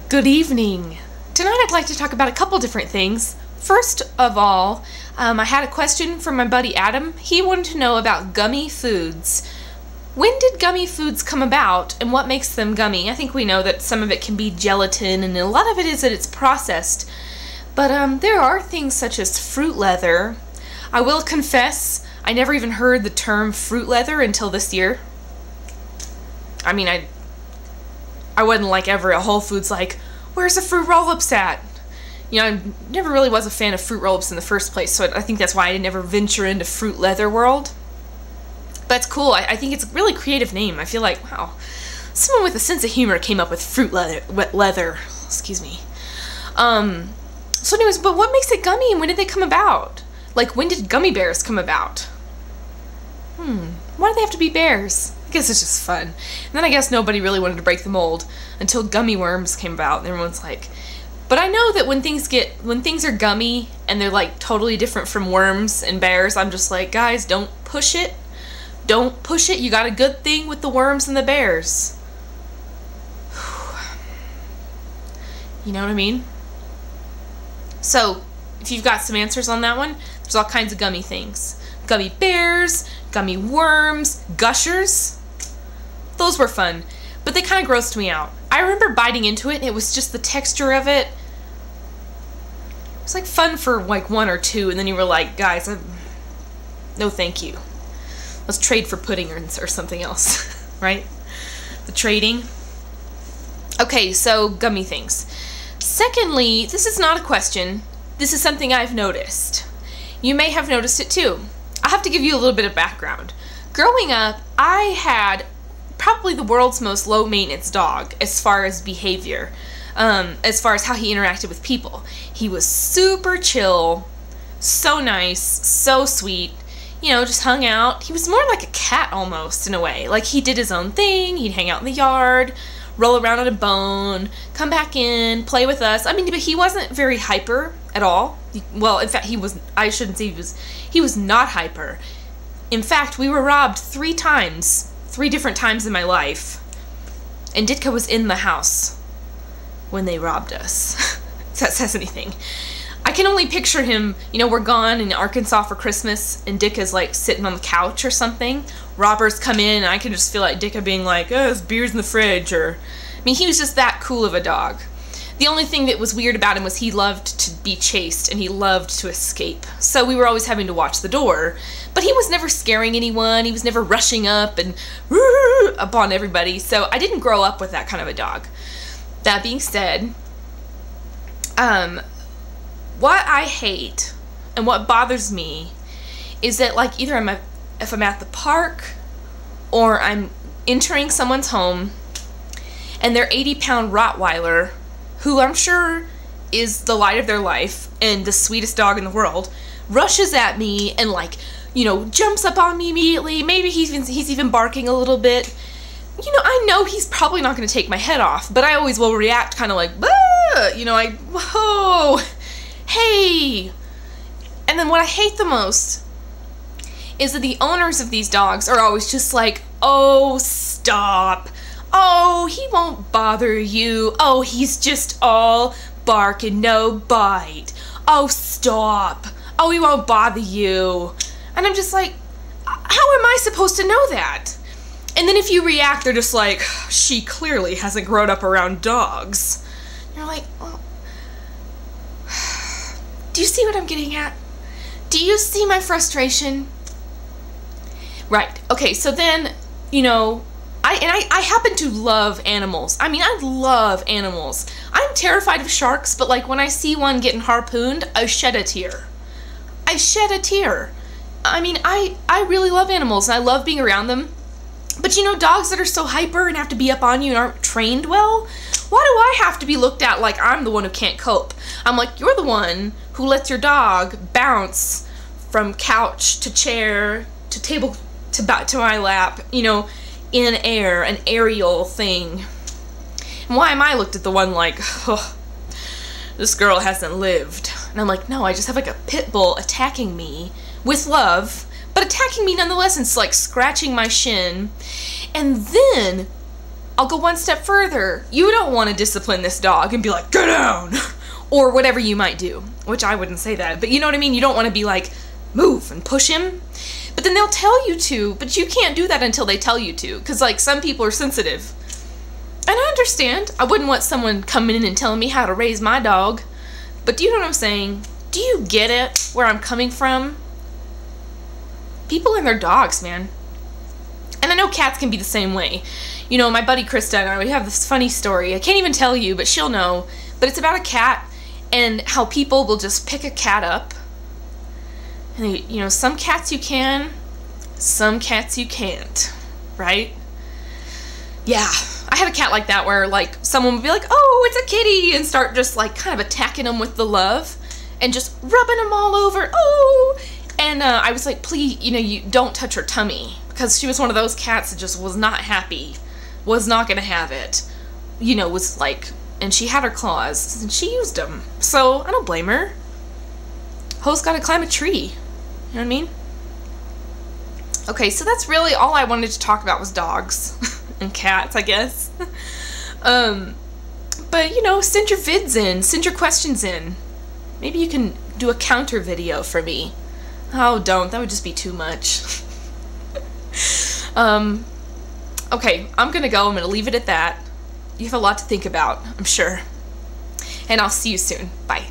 Good evening. Tonight I'd like to talk about a couple different things. First of all, I had a question from my buddy Adam. He wanted to know about gummy foods. When did gummy foods come about and what makes them gummy? I think we know that some of it can be gelatin and a lot of it is that it's processed. But there are things such as fruit leather. I will confess, I never even heard the term fruit leather until this year. I mean, I wasn't like ever at Whole Foods like, where's the fruit roll-ups at? You know, I never really was a fan of fruit roll-ups in the first place, so I think that's why I never venture into fruit leather world. But it's cool. I think it's a really creative name. I feel like, wow, someone with a sense of humor came up with fruit leather. Excuse me. So anyways, but what makes it gummy and when did they come about? Like, when did gummy bears come about? Why do they have to be bears? I guess it's just fun. And then I guess nobody really wanted to break the mold until gummy worms came about and everyone's like, but I know that when things are gummy and they're like totally different from worms and bears, I'm just like, guys, don't push it. Don't push it. You got a good thing with the worms and the bears. You know what I mean? So, if you've got some answers on that one, there's all kinds of gummy things. Gummy bears, gummy worms, gushers. Those were fun, but they kind of grossed me out. I remember biting into it and it was just the texture of it. It was like fun for like one or two and then you were like, guys, no thank you. Let's trade for pudding or something else, right? The trading. Okay, so gummy things. Secondly, this is not a question. This is something I've noticed. You may have noticed it too. I'll have to give you a little bit of background. Growing up, I had probably the world's most low-maintenance dog as far as behavior, as far as how he interacted with people. He was super chill, so nice, so sweet, you know, just hung out. He was more like a cat almost in a way. Like he did his own thing, he'd hang out in the yard, roll around on a bone, come back in, play with us. I mean, but he wasn't very hyper at all. Well, in fact, I shouldn't say he was not hyper. In fact, we were robbed 3 times, 3 different times in my life. And Ditka was in the house when they robbed us. If that says anything. I can only picture him, you know, we're gone in Arkansas for Christmas and Ditka's like sitting on the couch or something. Robbers come in and I can just feel like Ditka being like, oh, there's beers in the fridge, or I mean, he was just that cool of a dog. The only thing that was weird about him was he loved to be chased and he loved to escape. So we were always having to watch the door. But he was never scaring anyone. He was never rushing up and upon everybody. So I didn't grow up with that kind of a dog. That being said, what I hate and what bothers me is that like either if I'm at the park or I'm entering someone's home and their 80-pound Rottweiler, who I'm sure is the light of their life and the sweetest dog in the world, rushes at me and like, you know, jumps up on me immediately. Maybe he's even barking a little bit. You know, I know he's probably not going to take my head off, but I always will react kind of like, bah! You know, whoa, hey. And then what I hate the most is that the owners of these dogs are always just like, oh, stop. Oh, he won't bother you. Oh, he's just all bark and no bite. Oh, stop. Oh, he won't bother you. And I'm just like, how am I supposed to know that? And then if you react, they're just like, she clearly hasn't grown up around dogs. You're like, well, do you see what I'm getting at? Do you see my frustration? Right. Okay, so then, you know, I happen to love animals. I mean, I love animals. I'm terrified of sharks, but like when I see one getting harpooned, I shed a tear. I shed a tear. I mean, I really love animals and I love being around them. But you know, dogs that are so hyper and have to be up on you and aren't trained well, why do I have to be looked at like I'm the one who can't cope? I'm like, you're the one who lets your dog bounce from couch to chair to table to my lap, you know, in air, an aerial thing. And why am I looked at the one like, oh, this girl hasn't lived? And I'm like, no, I just have like a pit bull attacking me with love, but attacking me nonetheless, and it's like scratching my shin. And then I'll go one step further. You don't want to discipline this dog and be like, get down, or whatever you might do, which I wouldn't say that, but you know what I mean? You don't want to be like, move and push him. But then they'll tell you to, but you can't do that until they tell you to, because like some people are sensitive. And I understand. I wouldn't want someone coming in and telling me how to raise my dog. But do you know what I'm saying? Do you get it, where I'm coming from? People and their dogs, man. And I know cats can be the same way. You know, my buddy Krista and I, we have this funny story. I can't even tell you, but she'll know. But it's about a cat and how people will just pick a cat up. And they, you know, some cats you can, some cats you can't, right? Yeah, I had a cat like that where like someone would be like, oh, it's a kitty, and start just like kind of attacking them with the love and just rubbing them all over. Oh, and I was like, please, you know, you don't touch her tummy, because she was one of those cats that just was not happy, was not gonna have it, you know, was like, and she had her claws and she used them, so I don't blame her. Ho's gotta climb a tree. You know what I mean? Okay, so that's really all I wanted to talk about was dogs and cats, I guess. But, you know, send your vids in. Send your questions in. Maybe you can do a counter video for me. Oh, don't. That would just be too much. Okay, I'm gonna go. I'm gonna leave it at that. You have a lot to think about, I'm sure. And I'll see you soon. Bye.